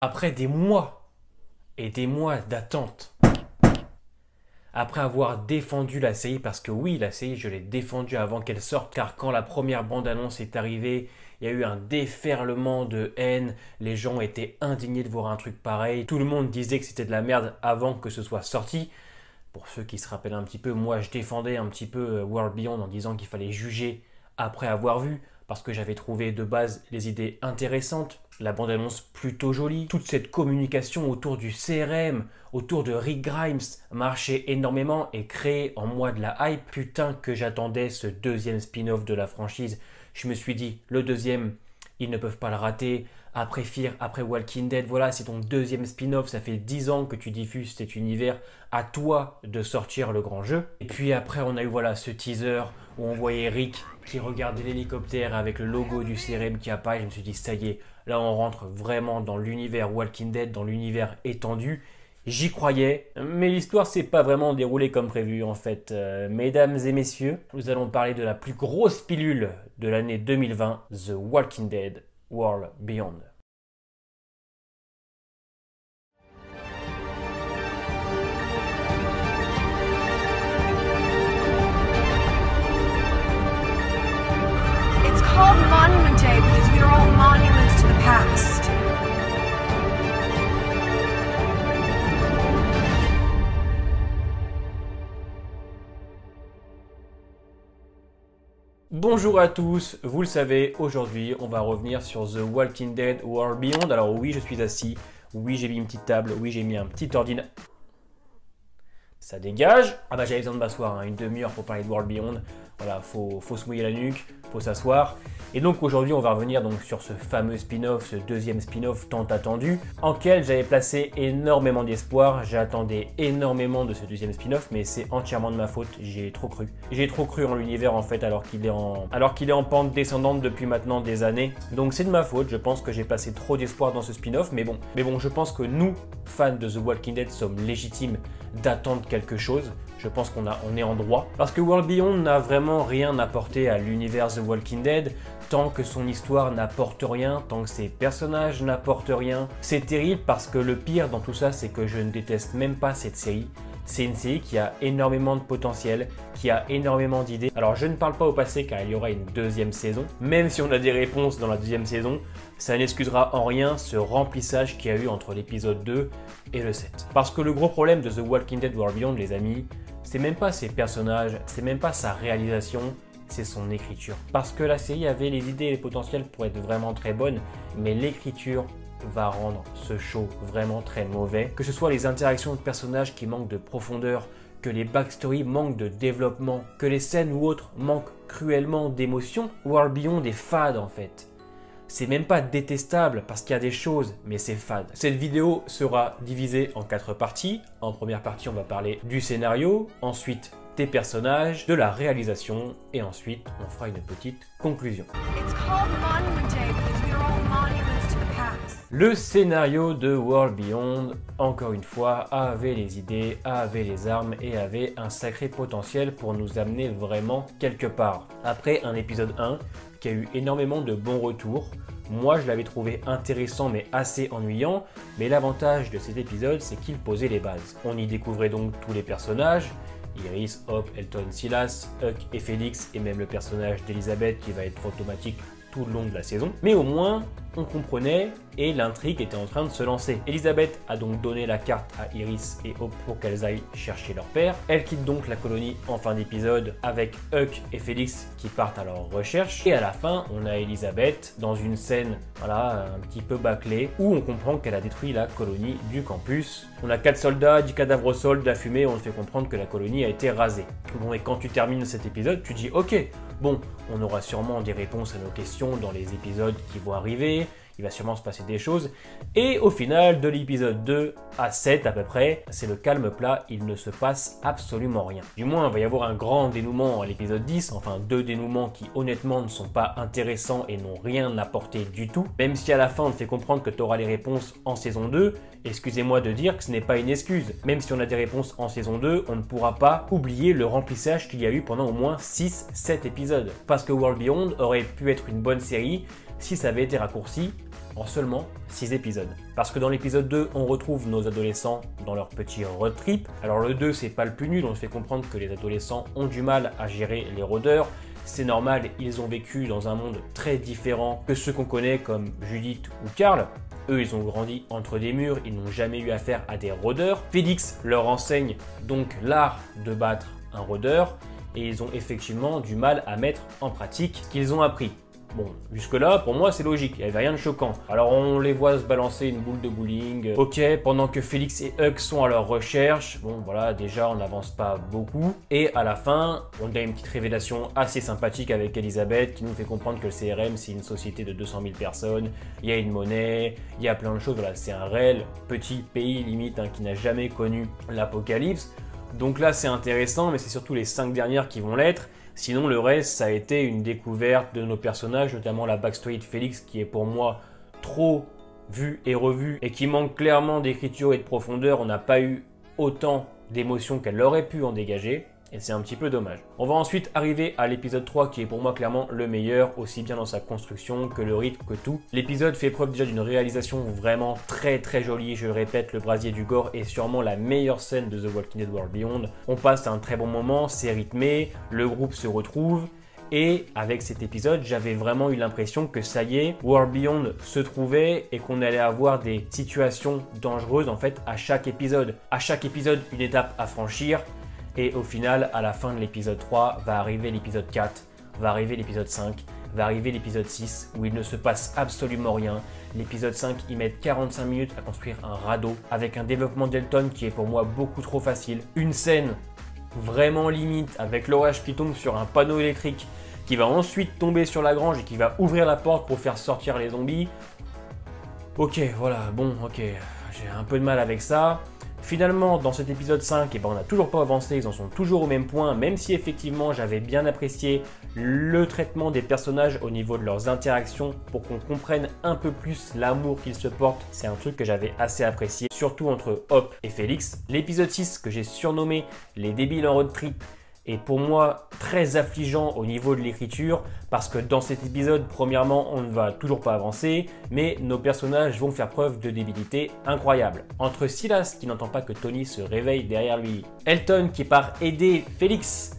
Après des mois et des mois d'attente, après avoir défendu la série, parce que oui, la série, je l'ai défendue avant qu'elle sorte, car quand la première bande-annonce est arrivée, il y a eu un déferlement de haine, les gens étaient indignés de voir un truc pareil, tout le monde disait que c'était de la merde avant que ce soit sorti. Pour ceux qui se rappellent un petit peu, moi je défendais un petit peu World Beyond en disant qu'il fallait juger après avoir vu, parce que j'avais trouvé de base les idées intéressantes, la bande-annonce plutôt jolie, toute cette communication autour du CRM, autour de Rick Grimes, marchait énormément et créait en moi de la hype. Putain que j'attendais ce deuxième spin-off de la franchise. Je me suis dit, le deuxième, ils ne peuvent pas le rater. Après Fear, après Walking Dead, voilà, c'est ton deuxième spin-off, ça fait 10 ans que tu diffuses cet univers, à toi de sortir le grand jeu. Et puis après, on a eu voilà ce teaser où on voyait Rick qui regardait l'hélicoptère avec le logo du CRM qui apparaît. Je me suis dit, ça y est, là on rentre vraiment dans l'univers Walking Dead, dans l'univers étendu. J'y croyais, mais l'histoire s'est pas vraiment déroulée comme prévu en fait. Mesdames et messieurs, nous allons parler de la plus grosse pilule de l'année 2020, The Walking Dead World Beyond. It's called Monument Day because we are all monuments to the past. Bonjour à tous, vous le savez, aujourd'hui on va revenir sur The Walking Dead World Beyond. Alors oui, je suis assis, oui j'ai mis une petite table, oui j'ai mis un petit ordinateur. Ça dégage. Ah bah j'avais besoin de m'asseoir, hein, une demi-heure pour parler de World Beyond. Voilà, faut se mouiller la nuque, faut s'asseoir. Et donc aujourd'hui on va revenir donc sur ce fameux spin-off, ce deuxième spin-off tant attendu, en quel j'avais placé énormément d'espoir. J'attendais énormément de ce deuxième spin-off, mais c'est entièrement de ma faute, j'y ai trop cru. J'ai trop cru en l'univers en fait alors qu'il est en pente descendante depuis maintenant des années. Donc c'est de ma faute, je pense que j'ai placé trop d'espoir dans ce spin-off, mais bon, je pense que nous, fans de The Walking Dead, sommes légitimes d'attendre quelque chose. Je pense qu'on est en droit. Parce que World Beyond n'a vraiment rien apporté à l'univers The Walking Dead, tant que son histoire n'apporte rien, tant que ses personnages n'apportent rien. C'est terrible parce que le pire dans tout ça, c'est que je ne déteste même pas cette série. C'est une série qui a énormément de potentiel, qui a énormément d'idées. Alors je ne parle pas au passé car il y aura une deuxième saison. Même si on a des réponses dans la deuxième saison, ça n'excusera en rien ce remplissage qu'il y a eu entre l'épisode 2 et le 7. Parce que le gros problème de The Walking Dead World Beyond, les amis, c'est même pas ses personnages, c'est même pas sa réalisation, c'est son écriture. Parce que la série avait les idées et les potentiels pour être vraiment très bonne, mais l'écriture va rendre ce show vraiment très mauvais. Que ce soit les interactions de personnages qui manquent de profondeur, que les backstories manquent de développement, que les scènes ou autres manquent cruellement d'émotion, World Beyond est fade en fait. C'est même pas détestable parce qu'il y a des choses, mais c'est fade. Cette vidéo sera divisée en 4 parties. En première partie, on va parler du scénario, ensuite des personnages, de la réalisation, et ensuite on fera une petite conclusion. It's called Monument Day because we are all monuments to the past. Le scénario de World Beyond, encore une fois, avait les idées, avait les armes et avait un sacré potentiel pour nous amener vraiment quelque part. Après un épisode 1 qui a eu énormément de bons retours, moi je l'avais trouvé intéressant mais assez ennuyant, mais l'avantage de cet épisode c'est qu'il posait les bases. On y découvrait donc tous les personnages, Iris, Hope, Elton, Silas, Huck et Felix, et même le personnage d'Elizabeth qui va être automatique tout le long de la saison. Mais au moins, on comprenait et l'intrigue était en train de se lancer. Elizabeth a donc donné la carte à Iris et Hope pour qu'elles aillent chercher leur père. Elle quitte donc la colonie en fin d'épisode avec Huck et Felix qui partent à leur recherche. Et à la fin, on a Elizabeth dans une scène, voilà, un petit peu bâclée, où on comprend qu'elle a détruit la colonie du campus. On a 4 soldats, 10 cadavres au sol, de la fumée, on te fait comprendre que la colonie a été rasée. Bon, et quand tu termines cet épisode, tu dis ok, bon, on aura sûrement des réponses à nos questions dans les épisodes qui vont arriver, il va sûrement se passer des choses, et au final, de l'épisode 2 à 7 à peu près, c'est le calme plat, il ne se passe absolument rien. Du moins, il va y avoir un grand dénouement à l'épisode 10, enfin 2 dénouements qui honnêtement ne sont pas intéressants et n'ont rien apporté du tout, même si à la fin on te fait comprendre que tu auras les réponses en saison 2, excusez-moi de dire que ce n'est pas une excuse. Même si on a des réponses en saison 2, on ne pourra pas oublier le remplissage qu'il y a eu pendant au moins 6-7 épisodes. Parce que World Beyond aurait pu être une bonne série si ça avait été raccourci en seulement 6 épisodes. Parce que dans l'épisode 2, on retrouve nos adolescents dans leur petit road trip. Alors le 2, c'est pas le plus nul, on se fait comprendre que les adolescents ont du mal à gérer les rôdeurs. C'est normal, ils ont vécu dans un monde très différent que ceux qu'on connaît comme Judith ou Carl. Eux, ils ont grandi entre des murs, ils n'ont jamais eu affaire à des rôdeurs. Félix leur enseigne donc l'art de battre un rôdeur et ils ont effectivement du mal à mettre en pratique ce qu'ils ont appris. Bon, jusque-là, pour moi, c'est logique, il n'y avait rien de choquant. Alors, on les voit se balancer une boule de bowling. Ok, pendant que Félix et Huck sont à leur recherche, bon, voilà, déjà, on n'avance pas beaucoup. Et à la fin, on a une petite révélation assez sympathique avec Elisabeth qui nous fait comprendre que le CRM, c'est une société de 200 000 personnes. Il y a une monnaie, il y a plein de choses. Voilà, c'est un réel petit pays, limite, hein, qui n'a jamais connu l'apocalypse. Donc là, c'est intéressant, mais c'est surtout les 5 dernières qui vont l'être. Sinon, le reste, ça a été une découverte de nos personnages, notamment la backstory de Félix, qui est pour moi trop vue et revue et qui manque clairement d'écriture et de profondeur. On n'a pas eu autant d'émotions qu'elle aurait pu en dégager. Et c'est un petit peu dommage. On va ensuite arriver à l'épisode 3 qui est pour moi clairement le meilleur, aussi bien dans sa construction que le rythme que tout. L'épisode fait preuve déjà d'une réalisation vraiment très jolie, je le répète, le brasier du gore est sûrement la meilleure scène de The Walking Dead World Beyond. On passe un très bon moment, c'est rythmé, le groupe se retrouve. Et avec cet épisode, j'avais vraiment eu l'impression que ça y est, World Beyond se trouvait et qu'on allait avoir des situations dangereuses en fait à chaque épisode. À chaque épisode, une étape à franchir. Et au final, à la fin de l'épisode 3, va arriver l'épisode 4, va arriver l'épisode 5, va arriver l'épisode 6, où il ne se passe absolument rien. L'épisode 5, ils mettent 45 minutes à construire un radeau, avec un développement d'Elton qui est pour moi beaucoup trop facile. Une scène vraiment limite, avec l'orage qui tombe sur un panneau électrique, qui va ensuite tomber sur la grange et qui va ouvrir la porte pour faire sortir les zombies. Ok, voilà, bon, ok, j'ai un peu de mal avec ça. Finalement, dans cet épisode 5, on n'a toujours pas avancé, ils en sont toujours au même point, même si effectivement j'avais bien apprécié le traitement des personnages au niveau de leurs interactions pour qu'on comprenne un peu plus l'amour qu'ils se portent. C'est un truc que j'avais assez apprécié, surtout entre Hop et Félix. L'épisode 6 que j'ai surnommé Les débiles en road trip est pour moi très affligeant au niveau de l'écriture parce que dans cet épisode, premièrement, on ne va toujours pas avancer, mais nos personnages vont faire preuve de débilité incroyable. Entre Silas qui n'entend pas que Tony se réveille derrière lui, Elton qui part aider Félix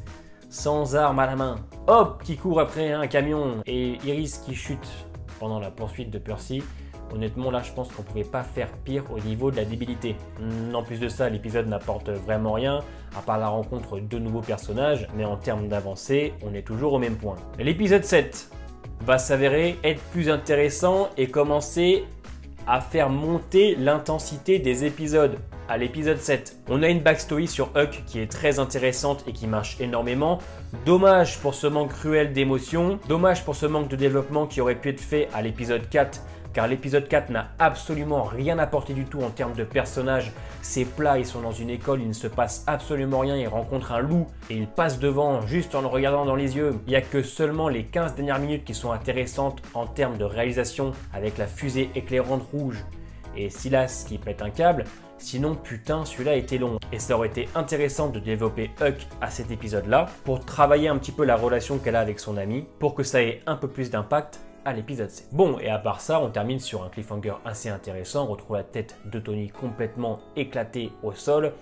sans arme à la main, Hop qui court après un camion et Iris qui chute pendant la poursuite de Percy. Honnêtement, là, je pense qu'on ne pouvait pas faire pire au niveau de la débilité. En plus de ça, l'épisode n'apporte vraiment rien, à part la rencontre de nouveaux personnages, mais en termes d'avancée, on est toujours au même point. L'épisode 7 va s'avérer être plus intéressant et commencer à faire monter l'intensité des épisodes. À l'épisode 7, on a une backstory sur Huck qui est très intéressante et qui marche énormément. Dommage pour ce manque cruel d'émotion, dommage pour ce manque de développement qui aurait pu être fait à l'épisode 4, car l'épisode 4 n'a absolument rien apporté du tout en termes de personnages. C'est plat, ils sont dans une école, il ne se passe absolument rien, ils rencontrent un loup et ils passent devant juste en le regardant dans les yeux. Il n'y a que seulement les 15 dernières minutes qui sont intéressantes en termes de réalisation avec la fusée éclairante rouge et Silas qui pète un câble. Sinon, putain, celui-là était long. Et ça aurait été intéressant de développer Huck à cet épisode-là pour travailler un petit peu la relation qu'elle a avec son ami pour que ça ait un peu plus d'impact à l'épisode 7. Bon, et à part ça, on termine sur un cliffhanger assez intéressant. On retrouve la tête de Tony complètement éclatée au sol.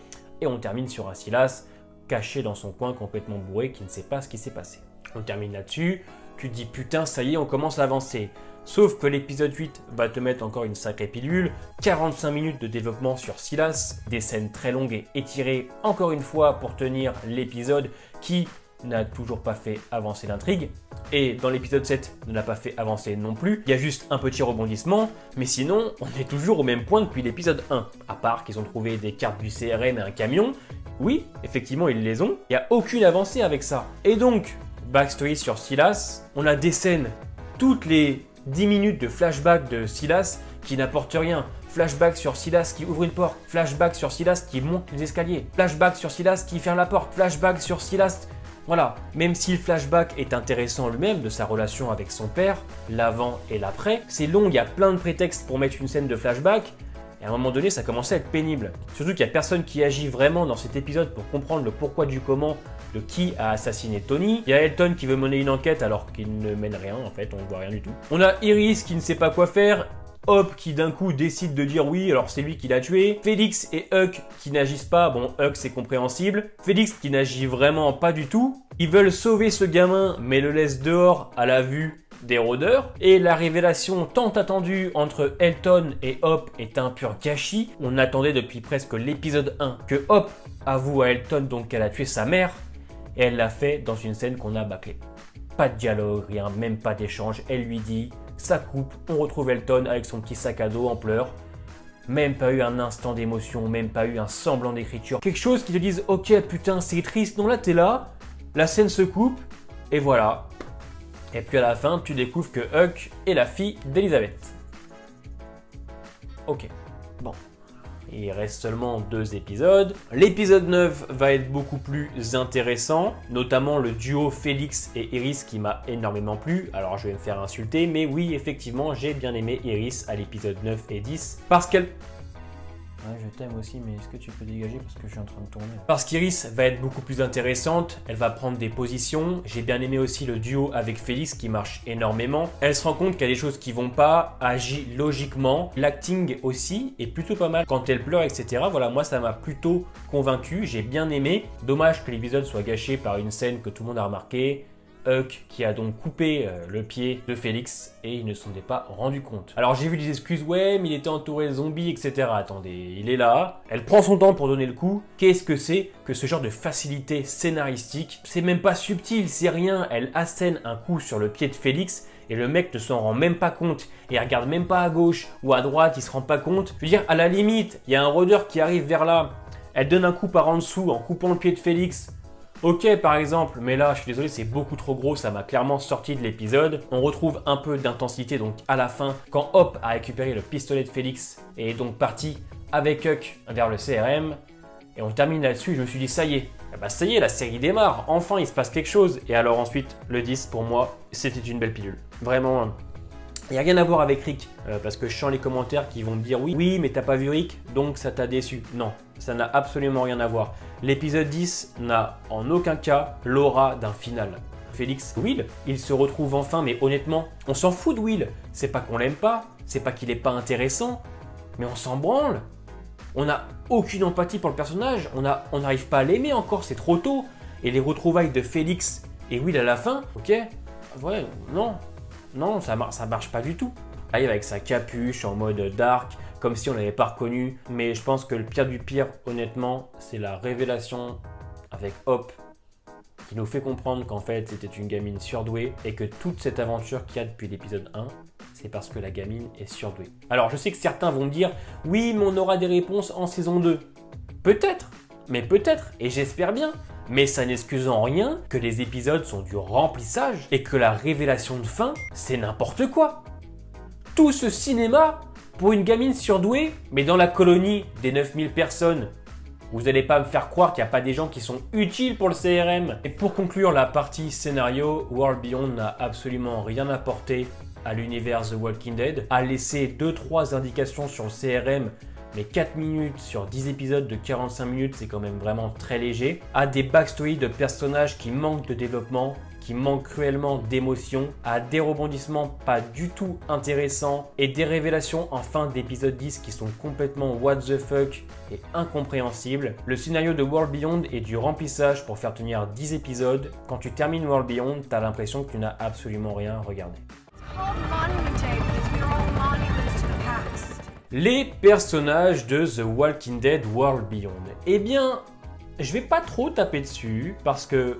Et on termine sur un Silas caché dans son coin complètement bourré qui ne sait pas ce qui s'est passé. On termine là-dessus. Tu te dis putain, ça y est, on commence à avancer. Sauf que l'épisode 8 va te mettre encore une sacrée pilule, 45 minutes de développement sur Silas, des scènes très longues et étirées encore une fois pour tenir l'épisode qui n'a toujours pas fait avancer l'intrigue. Et dans l'épisode 7, ne l'a pas fait avancer non plus. Il y a juste un petit rebondissement, mais sinon, on est toujours au même point depuis l'épisode 1. À part qu'ils ont trouvé des cartes du CRM et un camion. Oui, effectivement, ils les ont. Il n'y a aucune avancée avec ça. Et donc, backstory sur Silas, on a des scènes toutes les 10 minutes de flashback de Silas qui n'apportent rien. Flashback sur Silas qui ouvre une porte. Flashback sur Silas qui monte les escaliers. Flashback sur Silas qui ferme la porte. Flashback sur Silas... Voilà, même si le flashback est intéressant lui-même de sa relation avec son père, l'avant et l'après, c'est long, il y a plein de prétextes pour mettre une scène de flashback, et à un moment donné, ça commençait à être pénible. Surtout qu'il n'y a personne qui agit vraiment dans cet épisode pour comprendre le pourquoi du comment de qui a assassiné Tony. Il y a Elton qui veut mener une enquête alors qu'il ne mène rien, en fait, on ne voit rien du tout. On a Iris qui ne sait pas quoi faire, Hop qui d'un coup décide de dire oui, alors c'est lui qui l'a tué. Félix et Huck qui n'agissent pas, bon Huck c'est compréhensible. Félix qui n'agit vraiment pas du tout. Ils veulent sauver ce gamin mais le laissent dehors à la vue des rôdeurs. Et la révélation tant attendue entre Elton et Hop est un pur gâchis. On attendait depuis presque l'épisode 1 que Hop avoue à Elton donc qu'elle a tué sa mère. Et elle l'a fait dans une scène qu'on a bâclée. Pas de dialogue, rien, même pas d'échange. Elle lui dit, ça coupe, on retrouve Elton avec son petit sac à dos en pleurs. Même pas eu un instant d'émotion, même pas eu un semblant d'écriture. Quelque chose qui te dise, ok putain c'est triste, non là t'es là, la scène se coupe, et voilà. Et puis à la fin, tu découvres que Huck est la fille d'Elizabeth. Ok, bon. Il reste seulement 2 épisodes. L'épisode 9 va être beaucoup plus intéressant, notamment le duo Félix et Iris qui m'a énormément plu. Alors je vais me faire insulter, mais oui, effectivement, j'ai bien aimé Iris à l'épisode 9 et 10 parce qu'elle... Ouais, je t'aime aussi, mais est-ce que tu peux dégager parce que je suis en train de tourner. Parce qu'Iris va être beaucoup plus intéressante, elle va prendre des positions. J'ai bien aimé aussi le duo avec Félix qui marche énormément. Elle se rend compte qu'il y a des choses qui vont pas, agit logiquement. L'acting aussi est plutôt pas mal. Quand elle pleure, etc. Voilà, moi ça m'a plutôt convaincu, j'ai bien aimé. Dommage que l'épisode soit gâché par une scène que tout le monde a remarqué. Huck qui a donc coupé le pied de Félix et il ne s'en est pas rendu compte. Alors j'ai vu des excuses, ouais mais il était entouré de zombies, etc. Attendez, il est là, elle prend son temps pour donner le coup. Qu'est-ce que c'est que ce genre de facilité scénaristique? C'est même pas subtil, c'est rien, elle assène un coup sur le pied de Félix et le mec ne s'en rend même pas compte et il regarde même pas à gauche ou à droite, il se rend pas compte. Je veux dire, à la limite, il y a un rôdeur qui arrive vers là, elle donne un coup par en dessous en coupant le pied de Félix. Ok par exemple, mais là je suis désolé c'est beaucoup trop gros, ça m'a clairement sorti de l'épisode. On retrouve un peu d'intensité donc à la fin quand Hop a récupéré le pistolet de Félix et est donc parti avec Huck vers le CRM. Et on termine là-dessus, je me suis dit ça y est, ça y est la série démarre, enfin il se passe quelque chose. Et alors ensuite le 10 pour moi c'était une belle pilule. Vraiment, il n'y a rien à voir avec Rick, parce que je sens les commentaires qui vont me dire oui mais t'as pas vu Rick donc ça t'a déçu. Non, ça n'a absolument rien à voir. L'épisode 10 n'a en aucun cas l'aura d'un final. Félix, Will, il se retrouve enfin, mais honnêtement, on s'en fout de Will. C'est pas qu'on l'aime pas, c'est pas qu'il est pas intéressant, mais on s'en branle. On n'a aucune empathie pour le personnage, on n'arrive pas à l'aimer encore, c'est trop tôt. Et les retrouvailles de Félix et Will à la fin, ok, ouais, non, ça marche pas du tout. Arrive avec sa capuche en mode dark, comme si on l'avait pas reconnu. Mais je pense que le pire du pire, honnêtement, c'est la révélation avec Hop qui nous fait comprendre qu'en fait c'était une gamine surdouée et que toute cette aventure qu'il y a depuis l'épisode 1, c'est parce que la gamine est surdouée. Alors je sais que certains vont me dire oui mais on aura des réponses en saison 2. Peut-être, et j'espère bien. Mais ça n'excuse en rien que les épisodes sont du remplissage et que la révélation de fin, c'est n'importe quoi. Tout ce cinéma pour une gamine surdouée, mais dans la colonie des 9000 personnes. Vous n'allez pas me faire croire qu'il n'y a pas des gens qui sont utiles pour le CRM. Et pour conclure la partie scénario, World Beyond n'a absolument rien apporté à l'univers The Walking Dead, a laissé 2-3 indications sur le CRM, mais 4 minutes sur 10 épisodes de 45 minutes, c'est quand même vraiment très léger, a des backstories de personnages qui manquent de développement, qui manquent cruellement d'émotion, a des rebondissements pas du tout intéressants et des révélations en fin d'épisode 10 qui sont complètement what the fuck et incompréhensibles. Le scénario de World Beyond est du remplissage pour faire tenir 10 épisodes. Quand tu termines World Beyond, t'as l'impression que tu n'as absolument rien regardé. Les personnages de The Walking Dead World Beyond. Eh bien, je vais pas trop taper dessus parce que,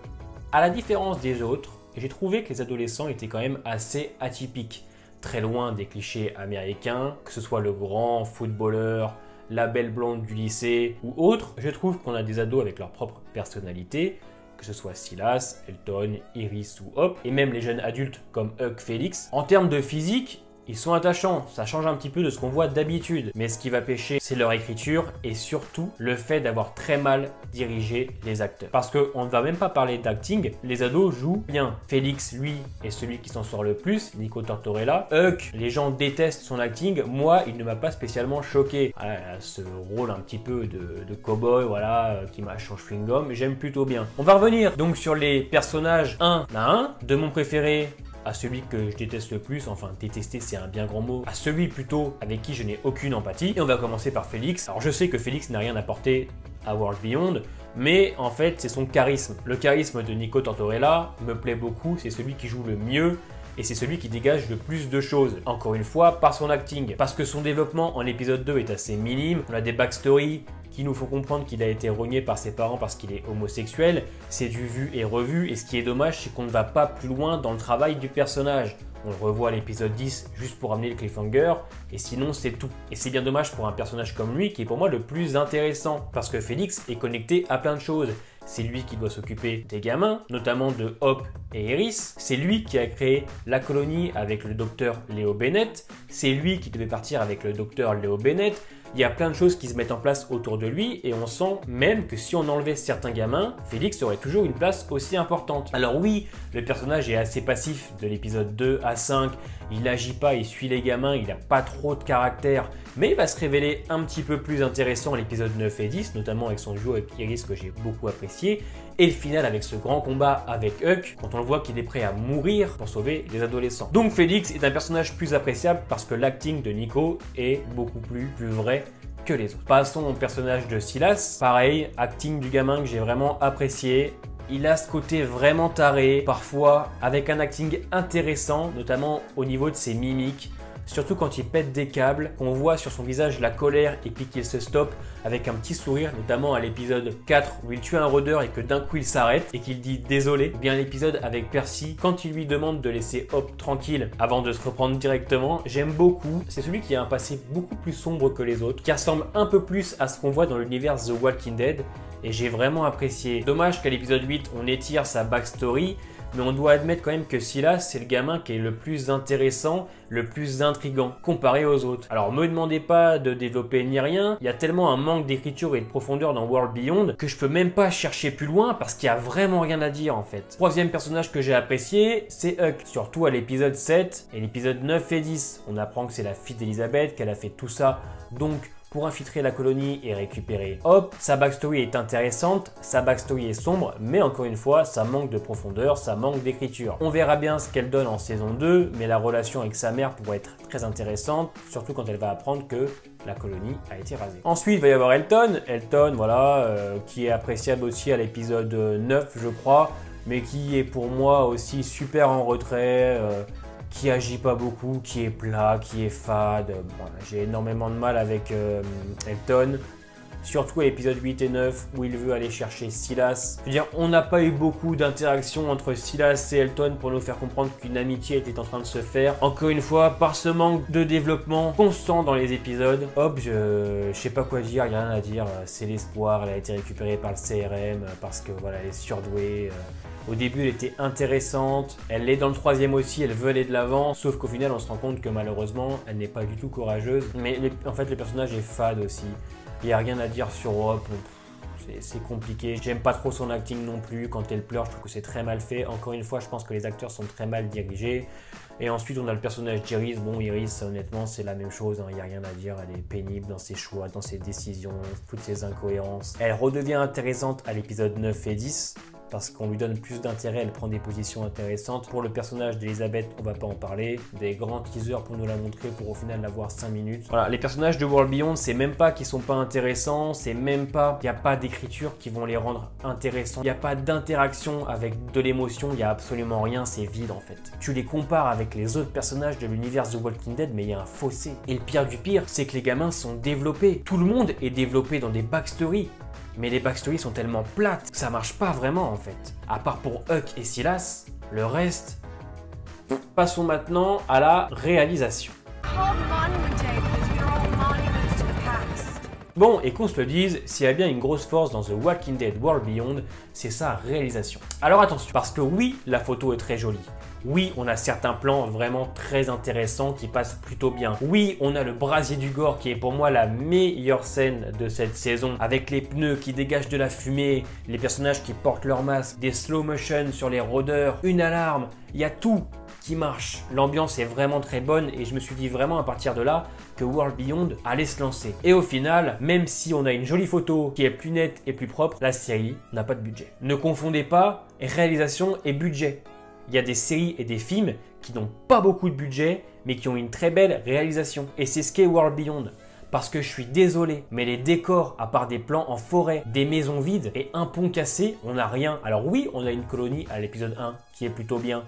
à la différence des autres, j'ai trouvé que les adolescents étaient quand même assez atypiques. Très loin des clichés américains, que ce soit le grand footballeur, la belle blonde du lycée ou autre. Je trouve qu'on a des ados avec leur propre personnalité, que ce soit Silas, Elton, Iris ou Hop, et même les jeunes adultes comme Huck, Félix. En termes de physique, ils sont attachants, ça change un petit peu de ce qu'on voit d'habitude. Mais ce qui va pêcher, c'est leur écriture et surtout le fait d'avoir très mal dirigé les acteurs. Parce qu'on ne va même pas parler d'acting, les ados jouent bien. Félix, lui, est celui qui s'en sort le plus, Nico Tortorella. Huck, les gens détestent son acting, moi, il ne m'a pas spécialement choqué. Voilà, ce rôle un petit peu de cow-boy, voilà, qui mâche son chewing-gum, j'aime plutôt bien. On va revenir donc sur les personnages un à un, de mon préféré à celui que je déteste le plus, enfin détester c'est un bien grand mot, à celui plutôt avec qui je n'ai aucune empathie. Et on va commencer par Félix. Alors je sais que Félix n'a rien apporté à World Beyond, mais en fait c'est son charisme. Le charisme de Nico Tortorella me plaît beaucoup, c'est celui qui joue le mieux et c'est celui qui dégage le plus de choses. Encore une fois, par son acting, parce que son développement en épisode 2 est assez minime, on a des backstories qui nous font comprendre qu'il a été rogné par ses parents parce qu'il est homosexuel, c'est du vu et revu, et ce qui est dommage c'est qu'on ne va pas plus loin dans le travail du personnage. On le revoit à l'épisode 10 juste pour amener le cliffhanger, et sinon c'est tout. Et c'est bien dommage pour un personnage comme lui qui est pour moi le plus intéressant, parce que Félix est connecté à plein de choses. C'est lui qui doit s'occuper des gamins, notamment de Hop et Iris. C'est lui qui a créé la colonie avec le docteur Léo Bennett. C'est lui qui devait partir avec le docteur Léo Bennett. Il y a plein de choses qui se mettent en place autour de lui et on sent même que si on enlevait certains gamins, Félix aurait toujours une place aussi importante. Alors oui, le personnage est assez passif de l'épisode 2 à 5, il n'agit pas, il suit les gamins, il n'a pas trop de caractère, mais il va se révéler un petit peu plus intéressant à l'épisode 9 et 10, notamment avec son duo avec Iris que j'ai beaucoup apprécié, et le final avec ce grand combat avec Huck, quand on le voit qu'il est prêt à mourir pour sauver les adolescents. Donc Félix est un personnage plus appréciable parce que l'acting de Nico est beaucoup plus vrai que les autres. Passons au personnage de Silas. Pareil, acting du gamin que j'ai vraiment apprécié. Il a ce côté vraiment taré, parfois avec un acting intéressant, notamment au niveau de ses mimiques. Surtout quand il pète des câbles, qu'on voit sur son visage la colère et puis qu'il se stoppe avec un petit sourire, notamment à l'épisode 4 où il tue un rôdeur et que d'un coup il s'arrête et qu'il dit désolé. Ou bien l'épisode avec Percy, quand il lui demande de laisser Hop tranquille avant de se reprendre directement, j'aime beaucoup. C'est celui qui a un passé beaucoup plus sombre que les autres, qui ressemble un peu plus à ce qu'on voit dans l'univers The Walking Dead et j'ai vraiment apprécié. Dommage qu'à l'épisode 8 on étire sa backstory, mais on doit admettre quand même que Silas, c'est le gamin qui est le plus intéressant, le plus intriguant, comparé aux autres. Alors, me demandez pas de développer ni rien, il y a tellement un manque d'écriture et de profondeur dans World Beyond que je peux même pas chercher plus loin parce qu'il y a vraiment rien à dire en fait. Troisième personnage que j'ai apprécié, c'est Huck, surtout à l'épisode 7 et l'épisode 9 et 10. On apprend que c'est la fille d'Elizabeth, qu'elle a fait tout ça, donc pour infiltrer la colonie et récupérer Hop. Sa backstory est intéressante, sa backstory est sombre, mais encore une fois, ça manque de profondeur, ça manque d'écriture. On verra bien ce qu'elle donne en saison 2, mais la relation avec sa mère pourrait être très intéressante, surtout quand elle va apprendre que la colonie a été rasée. Ensuite, il va y avoir Elton. Elton, voilà, qui est appréciable aussi à l'épisode 9, je crois, mais qui est pour moi aussi super en retrait, qui agit pas beaucoup, qui est plat, qui est fade. Bon, j'ai énormément de mal avec Elton, surtout à l'épisode 8 et 9 où il veut aller chercher Silas. Je veux dire, on n'a pas eu beaucoup d'interactions entre Silas et Elton pour nous faire comprendre qu'une amitié était en train de se faire. Encore une fois, par ce manque de développement constant dans les épisodes, hop, je sais pas quoi dire, il n'y a rien à dire, c'est l'espoir, elle a été récupérée par le CRM parce que voilà, elle est surdouée. Au début, elle était intéressante, elle l'est dans le troisième aussi, elle veut aller de l'avant, sauf qu'au final, on se rend compte que malheureusement, elle n'est pas du tout courageuse. Mais en fait, le personnage est fade aussi. Il n'y a rien à dire sur Hop, c'est compliqué. J'aime pas trop son acting non plus. Quand elle pleure, je trouve que c'est très mal fait. Encore une fois, je pense que les acteurs sont très mal dirigés. Et ensuite, on a le personnage d'Iris. Bon, Iris, honnêtement, c'est la même chose. Il n'y a rien à dire. Elle est pénible dans ses choix, dans ses décisions, toutes ses incohérences. Elle redevient intéressante à l'épisode 9 et 10. Parce qu'on lui donne plus d'intérêt, elle prend des positions intéressantes. Pour le personnage d'Elizabeth, on va pas en parler. Des grands teasers pour nous la montrer, pour au final l'avoir 5 minutes. Voilà, les personnages de World Beyond, c'est même pas qu'ils sont pas intéressants, c'est même pas, il n'y a pas d'écriture qui vont les rendre intéressants. Il n'y a pas d'interaction avec de l'émotion, il n'y a absolument rien, c'est vide en fait. Tu les compares avec les autres personnages de l'univers The Walking Dead, mais il y a un fossé. Et le pire du pire, c'est que les gamins sont développés. Tout le monde est développé dans des backstories. Mais les backstories sont tellement plates que ça marche pas vraiment en fait. À part pour Huck et Silas, le reste... Passons maintenant à la réalisation. Bon, et qu'on se le dise, s'il y a bien une grosse force dans The Walking Dead World Beyond, c'est sa réalisation. Alors attention, parce que oui, la photo est très jolie. Oui, on a certains plans vraiment très intéressants qui passent plutôt bien. Oui, on a le brasier du gore qui est pour moi la meilleure scène de cette saison, avec les pneus qui dégagent de la fumée, les personnages qui portent leur masque, des slow motion sur les rôdeurs, une alarme, il y a tout qui marche. L'ambiance est vraiment très bonne et je me suis dit vraiment à partir de là que World Beyond allait se lancer. Et au final, même si on a une jolie photo qui est plus nette et plus propre, la série n'a pas de budget. Ne confondez pas réalisation et budget. il y a des séries et des films qui n'ont pas beaucoup de budget, mais qui ont une très belle réalisation. Et c'est ce qu'est World Beyond. Parce que je suis désolé, mais les décors, à part des plans en forêt, des maisons vides et un pont cassé, on n'a rien. Alors oui, on a une colonie à l'épisode 1 qui est plutôt bien,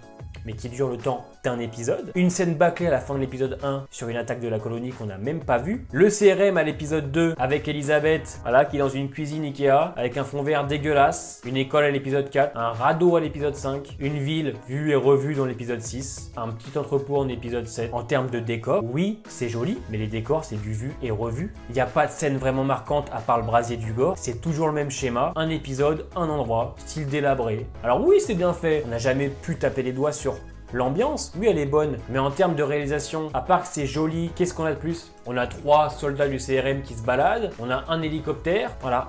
mais qui dure le temps d'un épisode. Une scène bâclée à la fin de l'épisode 1 sur une attaque de la colonie qu'on n'a même pas vue. Le CRM à l'épisode 2 avec Elisabeth, voilà, qui est dans une cuisine Ikea avec un fond vert dégueulasse. Une école à l'épisode 4, un radeau à l'épisode 5, une ville vue et revue dans l'épisode 6, un petit entrepôt en épisode 7. En termes de décor, oui, c'est joli, mais les décors, c'est du vu et revu. Il n'y a pas de scène vraiment marquante à part le brasier du Gore. C'est toujours le même schéma, un épisode, un endroit, style délabré. Alors oui, c'est bien fait. On n'a jamais pu taper les doigts sur l'ambiance, oui elle est bonne, mais en termes de réalisation, à part que c'est joli, qu'est-ce qu'on a de plus? On a 3 soldats du CRM qui se baladent, on a un hélicoptère, voilà.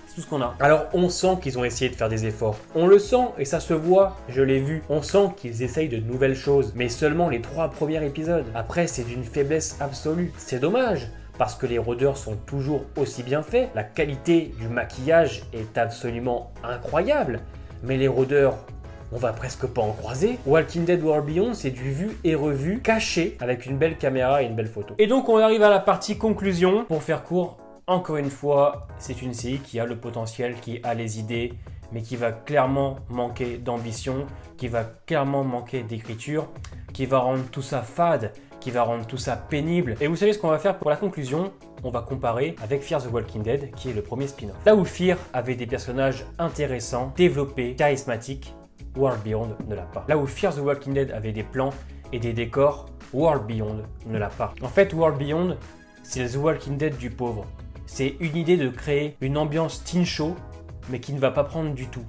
C'est tout ce qu'on a. Alors on sent qu'ils ont essayé de faire des efforts. On le sent et ça se voit, je l'ai vu. On sent qu'ils essayent de nouvelles choses, mais seulement les 3 premiers épisodes. Après c'est d'une faiblesse absolue. C'est dommage. Parce que les rôdeurs sont toujours aussi bien faits. La qualité du maquillage est absolument incroyable. Mais les rôdeurs, on va presque pas en croiser. Walking Dead World Beyond, c'est du vu et revu, caché, avec une belle caméra et une belle photo. Et donc on arrive à la partie conclusion. Pour faire court, encore une fois, c'est une série qui a le potentiel, qui a les idées, mais qui va clairement manquer d'ambition, qui va clairement manquer d'écriture, qui va rendre tout ça fade, qui va rendre tout ça pénible. Et vous savez ce qu'on va faire pour la conclusion? On va comparer avec Fear the Walking Dead, qui est le premier spin-off. Là où Fear avait des personnages intéressants, développés, charismatiques, World Beyond ne l'a pas. Là où Fear the Walking Dead avait des plans et des décors, World Beyond ne l'a pas. En fait, World Beyond, c'est The Walking Dead du pauvre. C'est une idée de créer une ambiance teen show, mais qui ne va pas prendre du tout.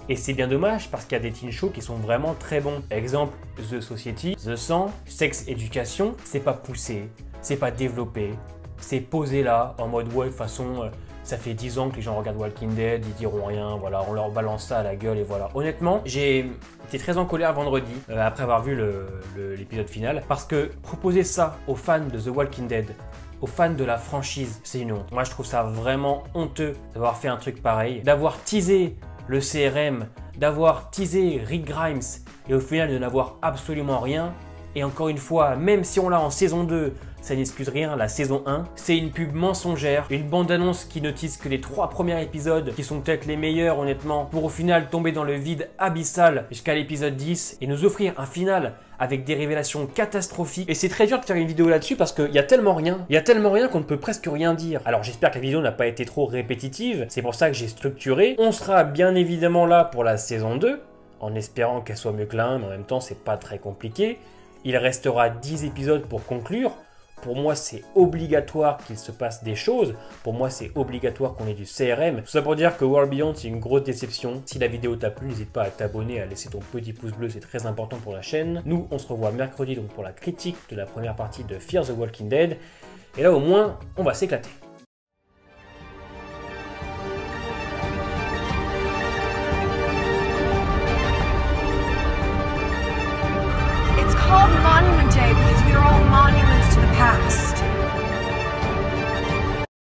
Et c'est bien dommage parce qu'il y a des teen shows qui sont vraiment très bons. Exemple, The Society, The 100, Sex Education, c'est pas poussé, c'est pas développé, c'est posé là, en mode ouais, de toute façon, ça fait 10 ans que les gens regardent Walking Dead, ils diront rien, voilà, on leur balance ça à la gueule et voilà. Honnêtement, j'ai été très en colère vendredi, après avoir vu l'épisode final, parce que proposer ça aux fans de The Walking Dead, aux fans de la franchise, c'est une honte. Moi, je trouve ça vraiment honteux d'avoir fait un truc pareil, d'avoir teasé le CRM, d'avoir teasé Rick Grimes et au final de n'avoir absolument rien. Et encore une fois, même si on l'a en saison 2, ça n'excuse rien, la saison 1, c'est une pub mensongère, une bande-annonce qui ne tease que les 3 premiers épisodes, qui sont peut-être les meilleurs honnêtement, pour au final tomber dans le vide abyssal jusqu'à l'épisode 10 et nous offrir un final avec des révélations catastrophiques. Et c'est très dur de faire une vidéo là-dessus parce qu'il y a tellement rien. Il y a tellement rien qu'on ne peut presque rien dire. Alors j'espère que la vidéo n'a pas été trop répétitive, c'est pour ça que j'ai structuré. On sera bien évidemment là pour la saison 2, en espérant qu'elle soit mieux que la 1, mais en même temps c'est pas très compliqué. Il restera 10 épisodes pour conclure. Pour moi, c'est obligatoire qu'il se passe des choses. Pour moi, c'est obligatoire qu'on ait du CRM. Tout ça pour dire que World Beyond, c'est une grosse déception. Si la vidéo t'a plu, n'hésite pas à t'abonner, à laisser ton petit pouce bleu, c'est très important pour la chaîne. Nous, on se revoit mercredi donc pour la critique de la première partie de Fear the Walking Dead. Et là, au moins, on va s'éclater. It's called Monument Day because we are all monuments to the past.